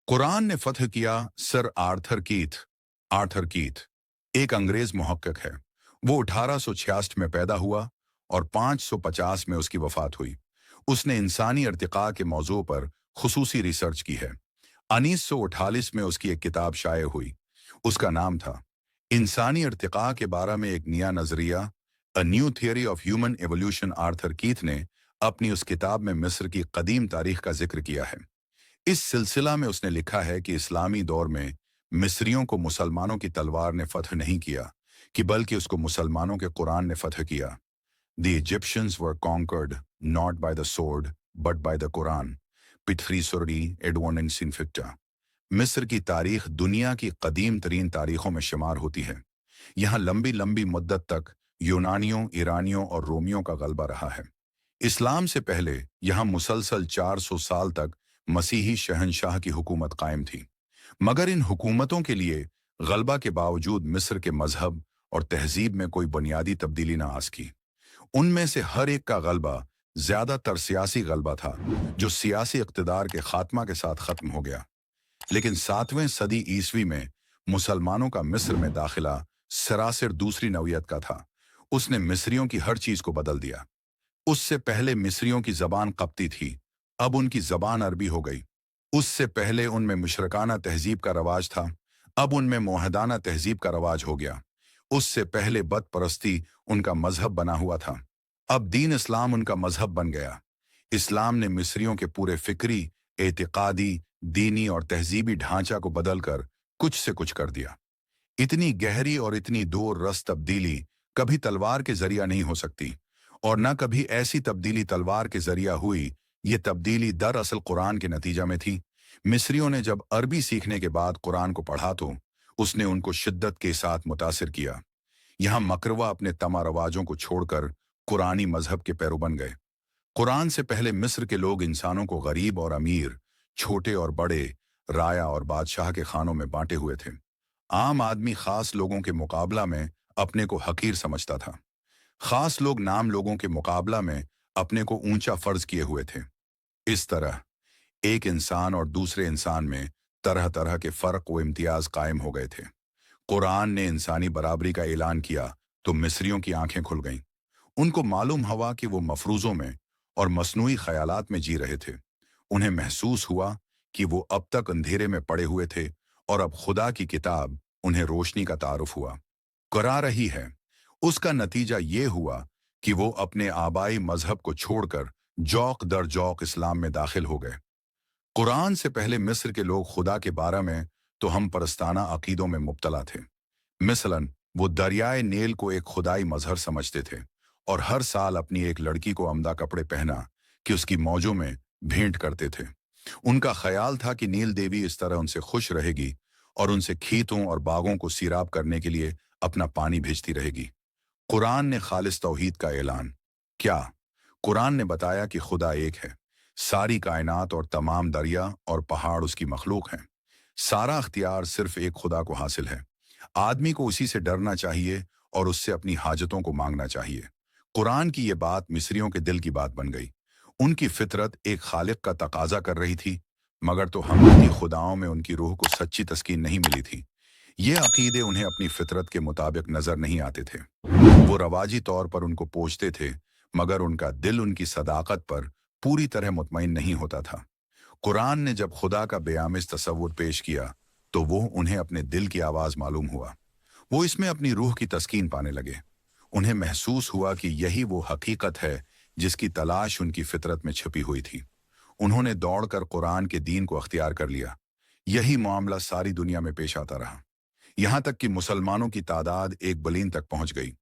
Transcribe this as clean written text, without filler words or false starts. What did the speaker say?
कुरान ने फतह किया सर आर्थर कीथ एक अंग्रेज मुहक्किक है। वो 1866 में पैदा हुआ और 550 में उसकी वफात हुई। उसने इंसानी अर्तिका के मौजू पर खुसूसी रिसर्च की है। 1948 में उसकी एक किताब शाये हुई। उसका नाम था इंसानी अर्तिका के बारे में एक नया नजरिया, a new theory of human evolution. Arthur Keith ने अपनी उस किताब में मिस्र की कदीम तारीख का जिक्र किया है। इस सिलसिला में उसने लिखा है कि इस्लामी दौर में मिस्रियों को मुसलमानों की तलवार ने फतह नहीं किया, कि बल्कि उसको मुसलमानों के कुरान ने फतह किया। The Egyptians were conquered not by the sword but by the Quran. पिथरीसोरी एडवर्न सिनफिक्टा। मिस्र की तारीख दुनिया की कदीम तरीन तारीखों में शुमार होती है। यहाँ लंबी लंबी मुद्दत तक यूनानियों, ईरानियों और रोमियों का गलबा रहा है। इस्लाम से पहले यहाँ मुसलसल 400 साल तक मसीही शहनशाह की हुकूमत कायम थी। मगर इन हुकूमतों के लिए गलबा के बावजूद मिस्र के मजहब और तहजीब में कोई बुनियादी तब्दीली न आ सकी। उनमें से हर एक का गलबा ज्यादातर सियासी गलबा था, जो सियासी इक़्तिदार के खात्मा के साथ खत्म हो गया। लेकिन 7वें सदी ईसवी में मुसलमानों का मिस्र में दाखिला सरासर दूसरी नौयत का था। उसने मिस्रियों की हर चीज को बदल दिया। उससे पहले मिस्रियों की जबान कप्ती थी, अब उनकी जबान अरबी हो गई। उससे पहले उनमें मुशरकाना तहजीब का रवाज था, अब उनमें मोहदाना तहजीब का रवाज हो गया। उससे पहले बद परस्ती उनका मजहब बना हुआ था, अब दीन इस्लाम उनका मजहब बन गया। इस्लाम ने मिस्रियों के पूरे फिक्री, एतिकादी, दीनी और तहजीबी ढांचा को बदलकर कुछ से कुछ कर दिया। इतनी गहरी और इतनी दूर रस तब्दीली कभी तलवार के जरिया नहीं हो सकती, और न कभी ऐसी तब्दीली तलवार के जरिया हुई। ये तब्दीली दरअसल कुरान के नतीजा में थी। मिस्रियों ने जब अरबी सीखने के बाद कुरान को पढ़ा तो उसने उनको शिद्दत के साथ मुतासिर किया। यहाँ मकरवा अपने तमा रवाजों को छोड़कर कुरानी मजहब के पैरो बन गए। कुरान से पहले मिस्र के लोग इंसानों को गरीब और अमीर, छोटे और बड़े, राया और बादशाह के खानों में बांटे हुए थे। आम आदमी खास लोगों के मुकाबला में अपने को हकीर समझता था। खास लोग नाम लोगों के मुकाबला में अपने को ऊंचा फर्ज किए हुए थे। इस तरह एक इंसान और दूसरे इंसान में तरह तरह के फर्क व इम्तियाज कायम हो गए थे। कुरान ने इंसानी बराबरी का ऐलान किया तो मिस्रियों की आंखें खुल गईं। उनको मालूम हुआ कि वो मफरूजों में और मसनूई ख्यालात में जी रहे थे। उन्हें महसूस हुआ कि वो अब तक अंधेरे में पड़े हुए थे और अब खुदा की किताब उन्हें रोशनी का तारुफ हुआ करा रही है। उसका नतीजा ये हुआ कि वो अपने आबाई मजहब को छोड़कर जौक दर जौक इस्लाम में दाखिल हो गए। कुरान से पहले मिस्र के लोग खुदा के बारे में तो हम परस्ताना अकीदों में मुब्तला थे। मिसलन वो दरियाए नील को एक खुदाई मजहर समझते थे और हर साल अपनी एक लड़की को अमदा कपड़े पहना कि उसकी मौजों में भेंट करते थे। उनका ख्याल था कि नील देवी इस तरह उनसे खुश रहेगी और उनसे खेतों और बागों को सीराब करने के लिए अपना पानी भेजती रहेगी। कुरान ने खालिस तौहीद का ऐलान क्या? कुरान ने बताया कि खुदा एक है, सारी कायनात और तमाम दरिया और पहाड़ उसकी मखलूक हैं। सारा अख्तियार सिर्फ एक खुदा को हासिल है। आदमी को उसी से डरना चाहिए और उससे अपनी हाजतों को मांगना चाहिए। कुरान की ये बात मिस्रियों के दिल की बात बन गई। उनकी फितरत एक खालिक का तकाजा कर रही थी, मगर तो हमती खुदाओं में उनकी रूह को सच्ची तस्कीन नहीं मिली थी। ये अकीदे उन्हें अपनी फितरत के मुताबिक नजर नहीं आते थे। वो रवाजी तौर पर उनको पोछते थे, मगर उनका दिल उनकी सदाकत पर पूरी तरह मुतमईन नहीं होता था। कुरान ने जब खुदा का बेआमिज़ तसव्वुर पेश किया तो वो उन्हें अपने दिल की आवाज़ मालूम हुआ। वो इसमें अपनी रूह की तस्कीन पाने लगे। उन्हें महसूस हुआ कि यही वो हकीकत है जिसकी तलाश उनकी फितरत में छिपी हुई थी। उन्होंने दौड़कर कुरान के दीन को अख्तियार कर लिया। यही मामला सारी दुनिया में पेश आता रहा, यहाँ तक कि मुसलमानों की तादाद एक बलीन तक पहुंच गई।